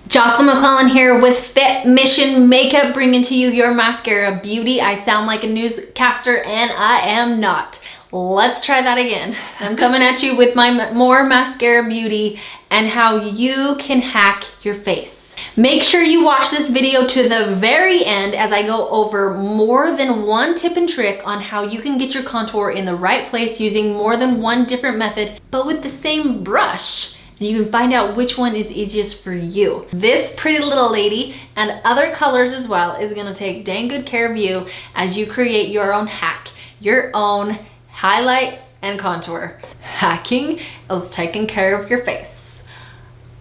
Jocelyn McClellan here with Fit Mission Makeup, bringing to you your mascara beauty. I sound like a newscaster and I am not. Let's try that again. I'm coming at you with my more mascara beauty and how you can hack your face. Make sure you watch this video to the very end as I go over more than one tip and trick on how you can get your contour in the right place using more than one different method, but with the same brush. And you can find out which one is easiest for you. This pretty little lady and other colors as well is gonna take dang good care of you as you create your own hack, your own highlight and contour. Hacking is taking care of your face.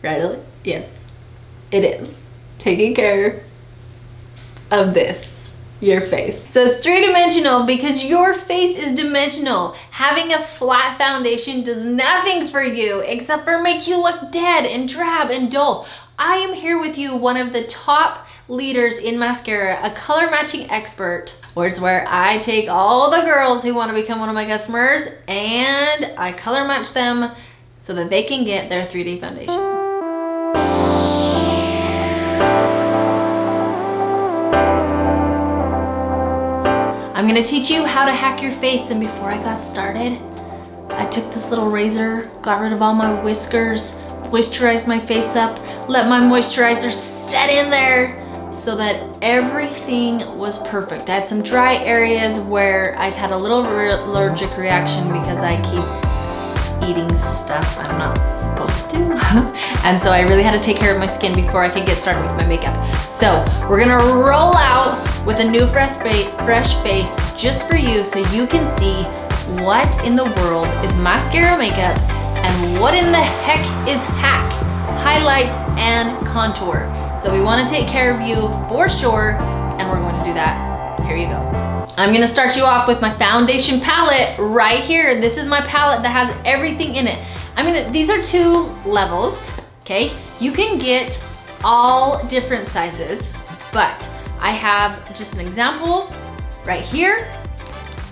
Right? Yes, it is. Taking care of this. Your face. So it's three-dimensional because your face is dimensional. Having a flat foundation does nothing for you except for make you look dead and drab and dull. I am here with you, one of the top leaders in mascara, a color matching expert, which is where I take all the girls who want to become one of my customers and I color match them so that they can get their 3D foundation. I'm gonna teach you how to hack your face, and before I got started, I took this little razor, got rid of all my whiskers, moisturized my face up, let my moisturizer set in there so that everything was perfect. I had some dry areas where I've had a little allergic reaction because I keep eating stuff I'm not supposed to. And so I really had to take care of my skin before I could get started with my makeup. So we're gonna roll out with a new fresh face just for you so you can see what in the world is mascara makeup and what in the heck is hack, highlight, and contour. So we wanna take care of you for sure, and we're going to do that. Here you go. I'm gonna start you off with my foundation palette right here. This is my palette that has everything in it. These are 2 levels, okay? You can get all different sizes, but I have just an example right here,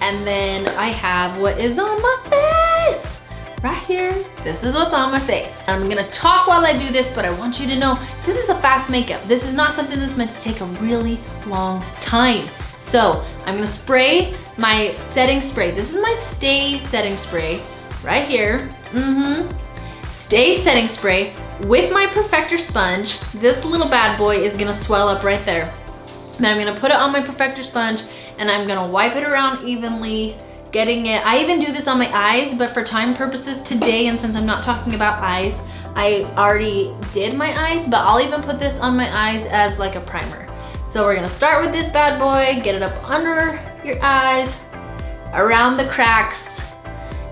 and then I have what is on my face right here. This is what's on my face. I'm gonna talk while I do this, but I want you to know this is a fast makeup. This is not something that's meant to take a really long time. So I'm gonna spray my setting spray. This is my Stay setting spray right here. Stay setting spray with my Perfector sponge. This little bad boy is gonna swell up right there. Then I'm gonna put it on my Perfector sponge and I'm gonna wipe it around evenly, getting it. I even do this on my eyes, but for time purposes today, and since I'm not talking about eyes, I already did my eyes, but I'll even put this on my eyes as like a primer. So we're gonna start with this bad boy, get it up under your eyes, around the cracks,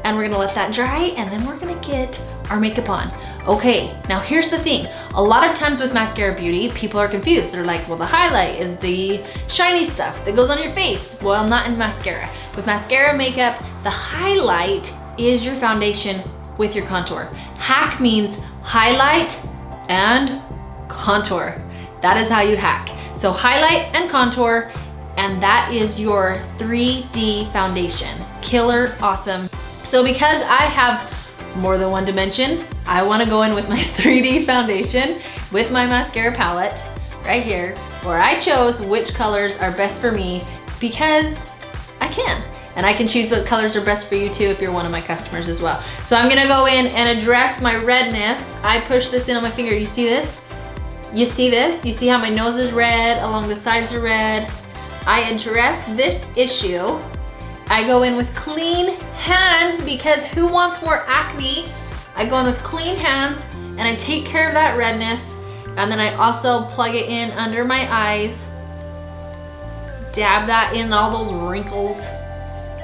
and we're gonna let that dry, and then we're gonna get our makeup on. Okay, now here's the thing. A lot of times with mascara beauty, people are confused. They're like, well, the highlight is the shiny stuff that goes on your face. Well, not in mascara. With mascara makeup, the highlight is your foundation with your contour. Hack means highlight and contour. That is how you hack. So highlight and contour, and that is your 3D foundation. Killer awesome. So because I have more than one dimension, I wanna go in with my 3D foundation with my mascara palette right here, where I chose which colors are best for me because I can. And I can choose what colors are best for you too if you're one of my customers as well. So I'm gonna go in and address my redness. I push this in on my finger. You see this? You see this? You see how my nose is red, along the sides are red? I address this issue. I go in with clean hands because who wants more acne? I go in with clean hands and I take care of that redness, and then I also plug it in under my eyes. Dab that in all those wrinkles.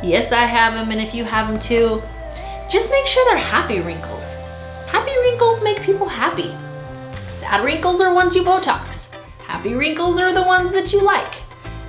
Yes, I have them, and if you have them too, just make sure they're happy wrinkles. Happy wrinkles make people happy. Sad wrinkles are ones you Botox. Happy wrinkles are the ones that you like.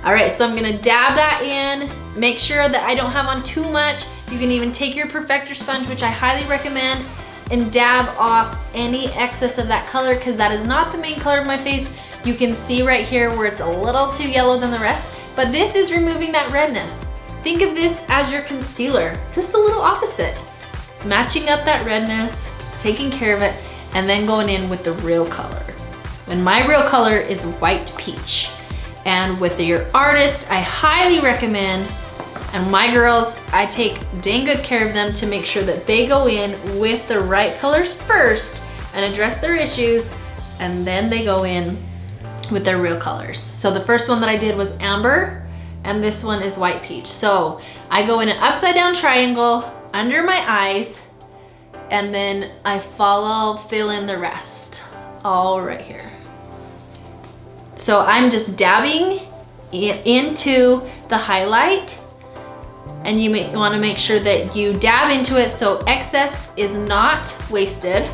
All right, so I'm gonna dab that in. Make sure that I don't have on too much. You can even take your Perfector sponge, which I highly recommend, and dab off any excess of that color because that is not the main color of my face. You can see right here where it's a little too yellow than the rest, but this is removing that redness. Think of this as your concealer, just a little opposite. Matching up that redness, taking care of it, and then going in with the real color. And my real color is white peach. And with your artist, I highly recommend, and my girls, I take dang good care of them to make sure that they go in with the right colors first and address their issues, and then they go in with their real colors. So the first one that I did was amber, and this one is white peach. So I go in an upside down triangle under my eyes, and then I fill in the rest, all right here. So I'm just dabbing into the highlight, and you may want to make sure that you dab into it so excess is not wasted.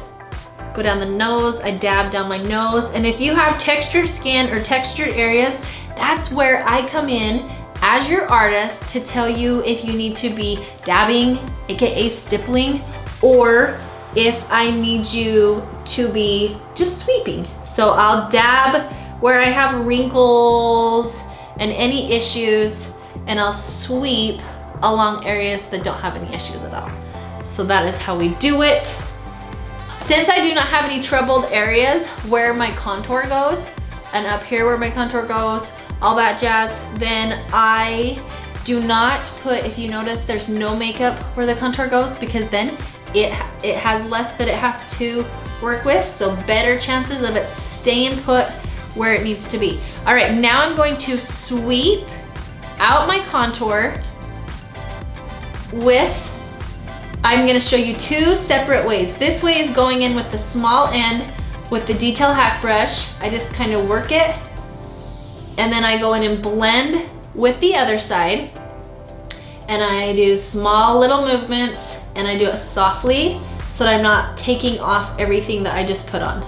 Go down the nose, I dab down my nose, and if you have textured skin or textured areas, that's where I come in as your artist to tell you if you need to be dabbing, aka stippling, or if I need you to be just sweeping. So I'll dab where I have wrinkles and any issues, and I'll sweep along areas that don't have any issues at all. So that is how we do it. Since I do not have any troubled areas where my contour goes, and up here where my contour goes, all that jazz, then I do not put, if you notice, there's no makeup where the contour goes, because then it has less that it has to work with, so better chances of it staying put where it needs to be. All right, now I'm going to sweep out my contour with, I'm gonna show you two separate ways. This way is going in with the small end with the detail hack brush. I just kind of work it, and then I go in and blend with the other side, and I do small little movements, and I do it softly so that I'm not taking off everything that I just put on.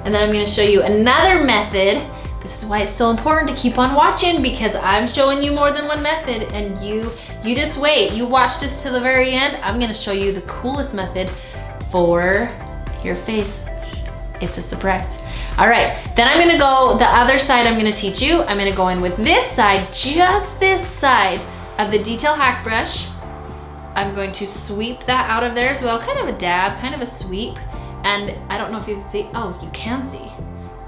And then I'm gonna show you another method. This is why it's so important to keep on watching, because I'm showing you more than one method, and you just wait. You watch this to the very end. I'm gonna show you the coolest method for your face. It's a surprise. All right, then I'm gonna go the other side. I'm gonna teach you. I'm gonna go in with this side, just this side of the detail hack brush. I'm going to sweep that out of there as well, kind of a dab, kind of a sweep. And I don't know if you can see, oh, you can see,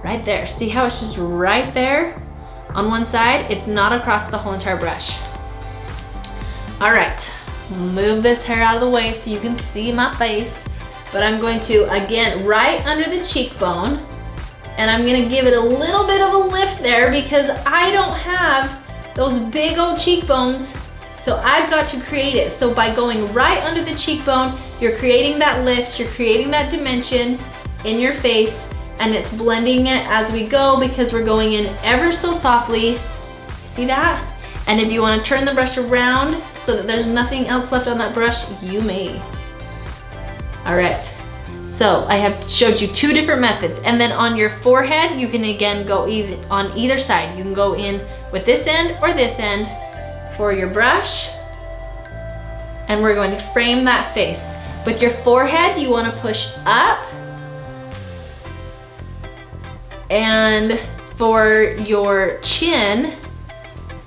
right there. See how it's just right there on one side? It's not across the whole entire brush. All right, move this hair out of the way so you can see my face. But I'm going to, again, right under the cheekbone, and I'm gonna give it a little bit of a lift there because I don't have those big old cheekbones, so I've got to create it. So by going right under the cheekbone, you're creating that lift, you're creating that dimension in your face, and it's blending it as we go because we're going in ever so softly. See that? And if you want to turn the brush around so that there's nothing else left on that brush, you may. All right, so I have showed you two different methods. And then on your forehead, you can again go on either side. You can go in with this end or this end for your brush. And we're going to frame that face. With your forehead, you want to push up. And for your chin,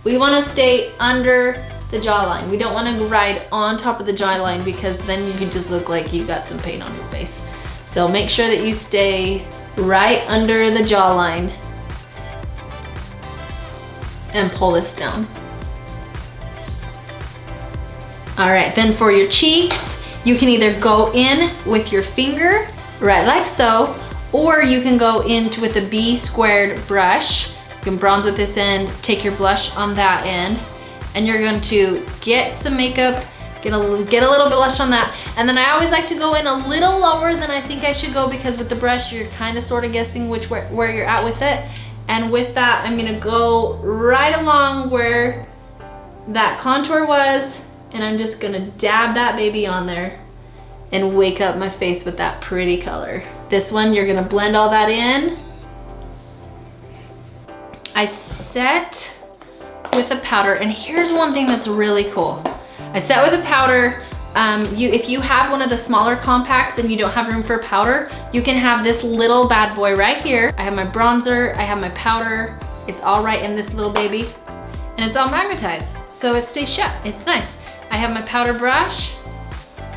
we want to stay under the jawline. We don't want to ride on top of the jawline because then you can just look like you got some paint on your face. So make sure that you stay right under the jawline and pull this down. All right, then for your cheeks, you can either go in with your finger, right like so, or you can go in with a B squared brush. You can bronze with this end, take your blush on that end, and you're going to get some makeup, get a little blush on that. And then I always like to go in a little lower than I think I should go because with the brush, you're kind of sort of guessing where you're at with it. And with that, I'm gonna go right along where that contour was, and I'm just gonna dab that baby on there and wake up my face with that pretty color. This one, you're gonna blend all that in. I set with a powder, and here's one thing that's really cool. I set with a powder. If you have one of the smaller compacts and you don't have room for powder, you can have this little bad boy right here. I have my bronzer, I have my powder. It's all right in this little baby, and it's all magnetized, so it stays shut. It's nice. I have my powder brush.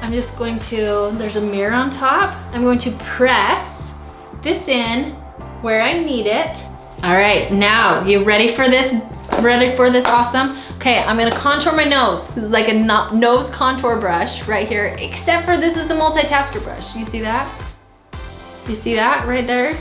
I'm just going to, there's a mirror on top. I'm going to press this in where I need it. All right, now, you ready for this? Ready for this awesome? Okay, I'm gonna contour my nose. This is like a nose contour brush right here, except for this is the multitasker brush. You see that? You see that right there?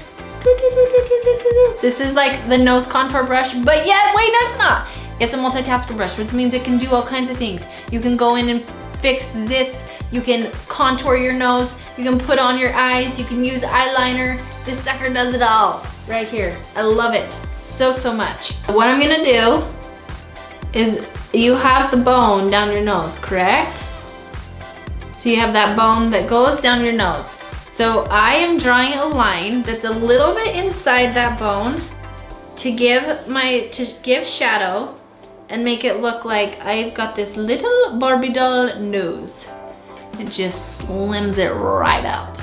This is like the nose contour brush, but yeah, wait, no, it's not. It's a multitasker brush, which means it can do all kinds of things. You can go in and fix zits, you can contour your nose, you can put on your eyes, you can use eyeliner. This sucker does it all right here. I love it so much. What I'm gonna do is, you have the bone down your nose, correct? So you have that bone that goes down your nose. So I am drawing a line that's a little bit inside that bone to give shadow and make it look like I've got this little Barbie doll nose. It just slims it right up.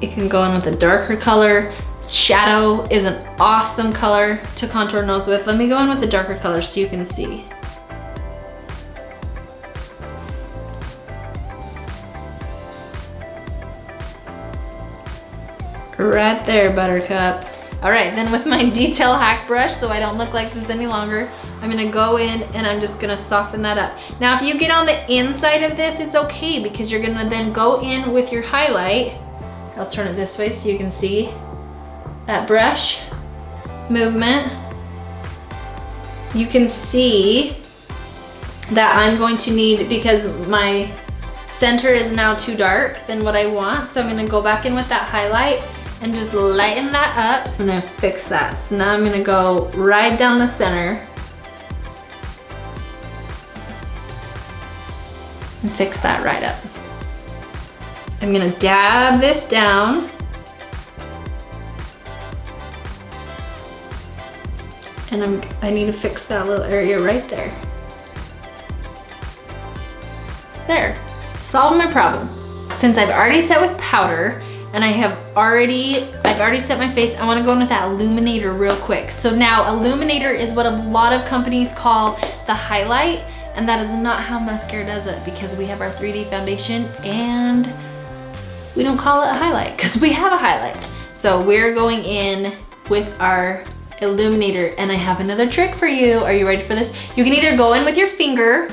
You can go in with a darker color. Shadow is an awesome color to contour nose with. Let me go in with a darker color so you can see. Right there, Buttercup. All right, then with my detail hack brush, so I don't look like this any longer, I'm gonna go in and I'm just gonna soften that up. Now, if you get on the inside of this, it's okay because you're gonna then go in with your highlight. I'll turn it this way so you can see that brush movement. You can see that I'm going to need, because my center is now too dark than what I want, so I'm gonna go back in with that highlight and just lighten that up. I'm gonna fix that. So now I'm gonna go right down the center and fix that right up. I'm gonna dab this down. And I need to fix that little area right there. There, solved my problem. Since I've already set with powder and I've already set my face, I wanna go in with that Illuminator real quick. So now Illuminator is what a lot of companies call the highlight, and that is not how mascara does it, because we have our 3D foundation and we don't call it a highlight because we have a highlight. So we're going in with our Illuminator, and I have another trick for you. Are you ready for this? You can either go in with your finger,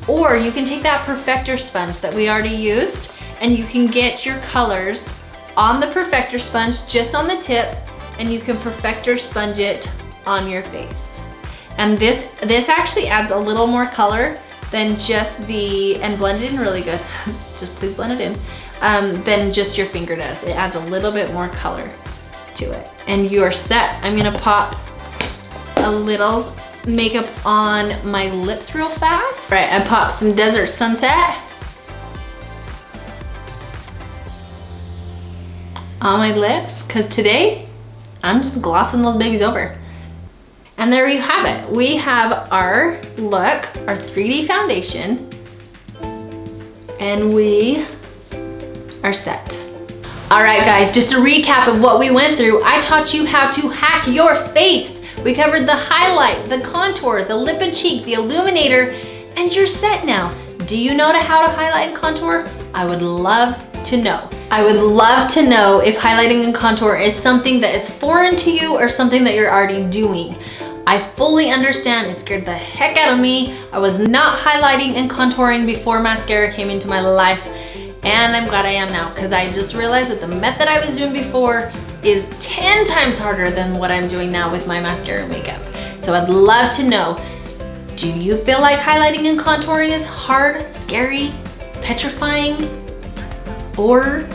or you can take that perfector sponge that we already used, and you can get your colors on the perfector sponge, just on the tip, and you can perfector sponge it on your face. And this actually adds a little more color than just and blend it in really good. Just please blend it in. Than just your finger does. It adds a little bit more color to it. And you are set. I'm gonna pop a little makeup on my lips real fast. All right, I popped some Desert Sunset on my lips, because today I'm just glossing those babies over. And there you have it. We have our look, our 3D foundation, and we are set. All right, guys, just a recap of what we went through. I taught you how to hack your face. We covered the highlight, the contour, the lip and cheek, the illuminator, and you're set now. Do you know how to highlight and contour? I would love to know. I would love to know if highlighting and contour is something that is foreign to you or something that you're already doing. I fully understand. It scared the heck out of me. I was not highlighting and contouring before mascara came into my life, and I'm glad I am now, because I just realized that the method I was doing before is 10 times harder than what I'm doing now with my mascara makeup. So I'd love to know, do you feel like highlighting and contouring is hard, scary, petrifying? Or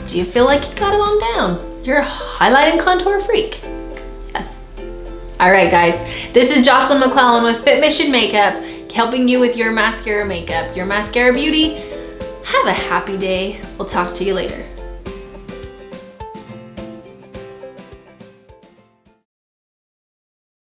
do you feel like you got it on down? You're a highlight and contour freak. Yes. All right, guys, this is Jocelyn McClellan with Fit Mission Makeup, helping you with your mascara makeup, your mascara beauty. Have a happy day. We'll talk to you later.